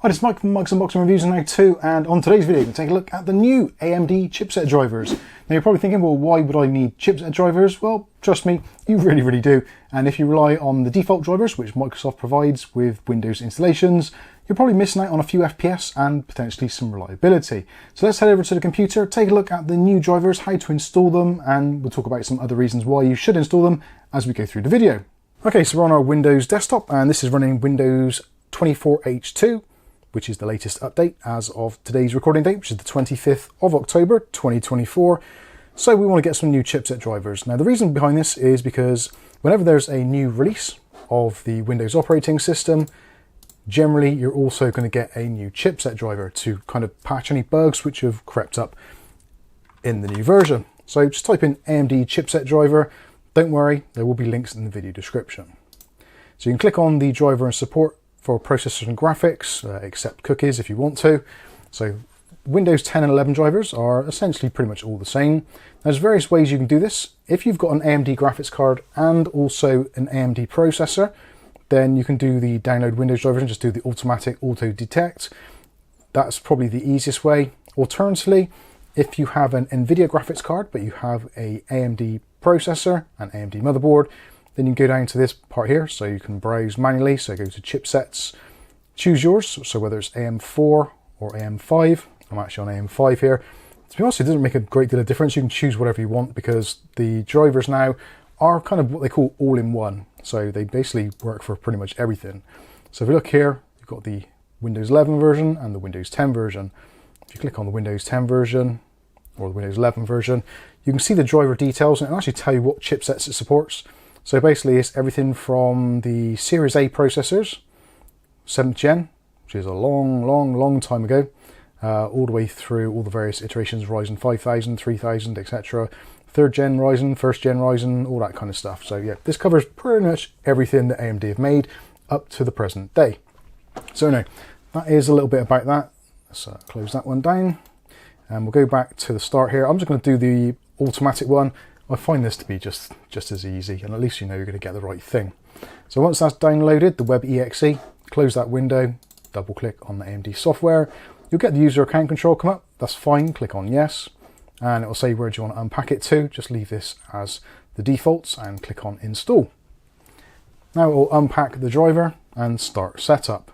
Hi, this is Mike from Mike's Unboxing Reviews and Now Too, and on today's video, we're going to take a look at the new AMD Chipset Drivers. Now, you're probably thinking, well, why would I need chipset drivers? Well, trust me, you really do. And if you rely on the default drivers, which Microsoft provides with Windows installations, you're probably missing out on a few FPS and potentially some reliability. So let's head over to the computer, take a look at the new drivers, how to install them, and we'll talk about some other reasons why you should install them as we go through the video. Okay, so we're on our Windows desktop, and this is running Windows 24H2. Which is the latest update as of today's recording date, which is the 25th of October 2024. So we want to get some new chipset drivers. Now the reason behind this is because whenever there's a new release of the Windows operating system, generally you're also going to get a new chipset driver to kind of patch any bugs which have crept up in the new version. So just type in AMD Chipset Driver. Don't worry, there will be links in the video description. So you can click on the driver and support for processors and graphics, except cookies if you want to. So Windows 10 and 11 drivers are essentially pretty much all the same. There's various ways you can do this. If you've got an AMD graphics card and also an AMD processor, then you can do the download Windows drivers and just do the automatic auto detect. That's probably the easiest way. Alternatively, if you have an NVIDIA graphics card, but you have a AMD processor and AMD motherboard, then you can go down to this part here, so you can browse manually. So go to chipsets, choose yours. So whether it's AM4 or AM5, I'm actually on AM5 here. To be honest, it doesn't make a great deal of difference. You can choose whatever you want because the drivers now are kind of what they call all-in-one. So they basically work for pretty much everything. So if we look here, you've got the Windows 11 version and the Windows 10 version. If you click on the Windows 10 version or the Windows 11 version, you can see the driver details and it'll actually tell you what chipsets it supports. So basically it's everything from the Series A processors, 7th gen, which is a long time ago, all the way through all the various iterations, Ryzen 5000, 3000, etc. 3rd gen Ryzen, 1st gen Ryzen, all that kind of stuff. So yeah, this covers pretty much everything that AMD have made up to the present day. So no, that is a little bit about that. Let's close that one down. And we'll go back to the start here. I'm just going to do the automatic one. I find this to be just as easy, and at least you know you're going to get the right thing. So once that's downloaded, the web exe, close that window, double click on the AMD software. You'll get the user account control come up. That's fine. Click on yes, and it will say where do you want to unpack it to. Just leave this as the defaults and click on install. Now it will unpack the driver and start setup.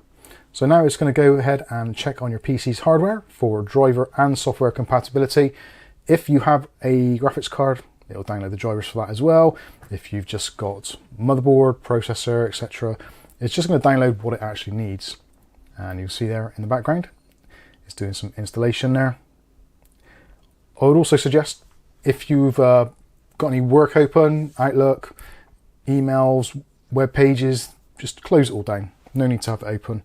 So now it's going to go ahead and check on your PC's hardware for driver and software compatibility. If you have a graphics card, it'll download the drivers for that as well. If you've just got motherboard, processor, etc., it's just going to download what it actually needs. And you'll see there in the background, it's doing some installation there. I would also suggest if you've got any work open, Outlook, emails, web pages, just close it all down. No need to have it open.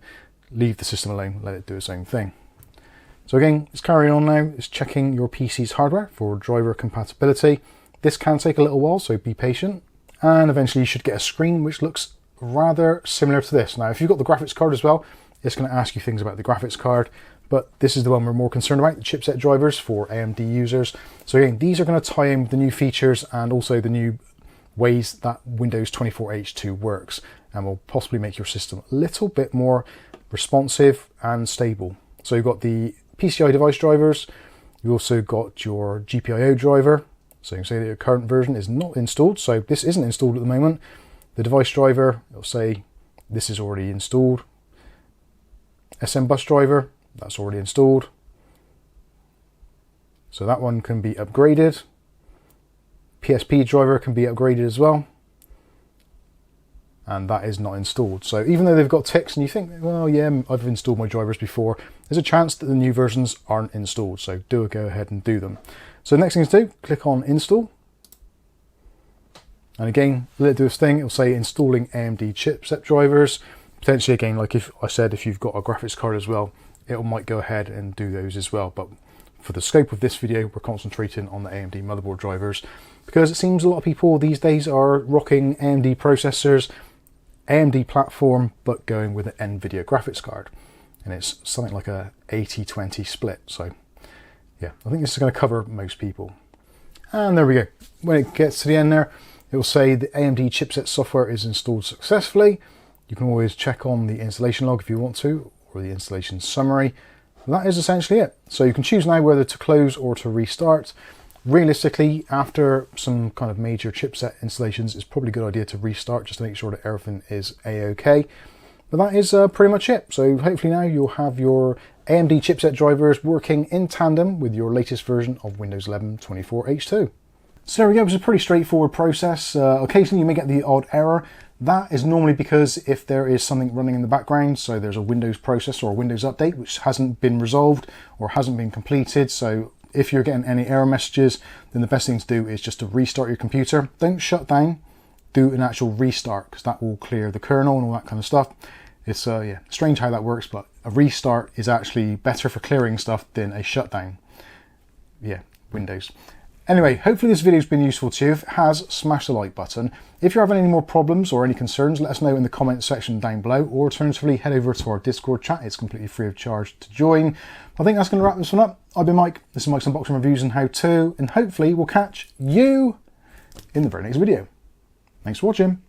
Leave the system alone, let it do its own thing. So again, it's carrying on now. It's checking your PC's hardware for driver compatibility. This can take a little while, so be patient. And eventually you should get a screen which looks rather similar to this. Now, if you've got the graphics card as well, it's going to ask you things about the graphics card, but this is the one we're more concerned about, the chipset drivers for AMD users. So again, these are going to tie in with the new features and also the new ways that Windows 24H2 works, and will possibly make your system a little bit more responsive and stable. So you've got the PCI device drivers, you've also got your GPIO driver. So you can say that your current version is not installed. So this isn't installed at the moment. The device driver, it'll say this is already installed. SM bus driver, that's already installed. So that one can be upgraded. PSP driver can be upgraded as well. And that is not installed. So even though they've got ticks and you think, well, yeah, I've installed my drivers before, there's a chance that the new versions aren't installed. So do go ahead and do them. So the next thing to do, click on install. And again, let it do its thing. It'll say installing AMD chipset drivers. Potentially again, like if I said, if you've got a graphics card as well, it might go ahead and do those as well. But for the scope of this video, we're concentrating on the AMD motherboard drivers because it seems a lot of people these days are rocking AMD processors, AMD platform, but going with an NVIDIA graphics card. And it's something like a 80-20 split. So yeah, I think this is going to cover most people. And there we go. When it gets to the end there, it will say the AMD chipset software is installed successfully. You can always check on the installation log if you want to, or or the installation summary. And that is essentially it. So you can choose now whether to close or to restart. Realistically, after some kind of major chipset installations, it's probably a good idea to restart just to make sure that everything is a-okay. But that is pretty much it. So hopefully now you'll have your AMD chipset drivers working in tandem with your latest version of Windows 11 24H2. So there we go, it's a pretty straightforward process. Occasionally you may get the odd error. That is normally because if there is something running in the background, so there's a Windows process or a Windows update which hasn't been resolved or hasn't been completed. So if you're getting any error messages, then the best thing to do is just to restart your computer. Don't shut down, do an actual restart, because that will clear the kernel and all that kind of stuff. It's yeah, strange how that works, but a restart is actually better for clearing stuff than a shutdown. Yeah, Windows. Anyway, hopefully this video has been useful to you. If it has, smash the like button. If you're having any more problems or any concerns, let us know in the comment section down below, or alternatively head over to our Discord chat. It's completely free of charge to join. I think that's going to wrap this one up. I've been Mike. This is Mike's Unboxing Reviews and How To, and hopefully we'll catch you in the very next video. Thanks for watching.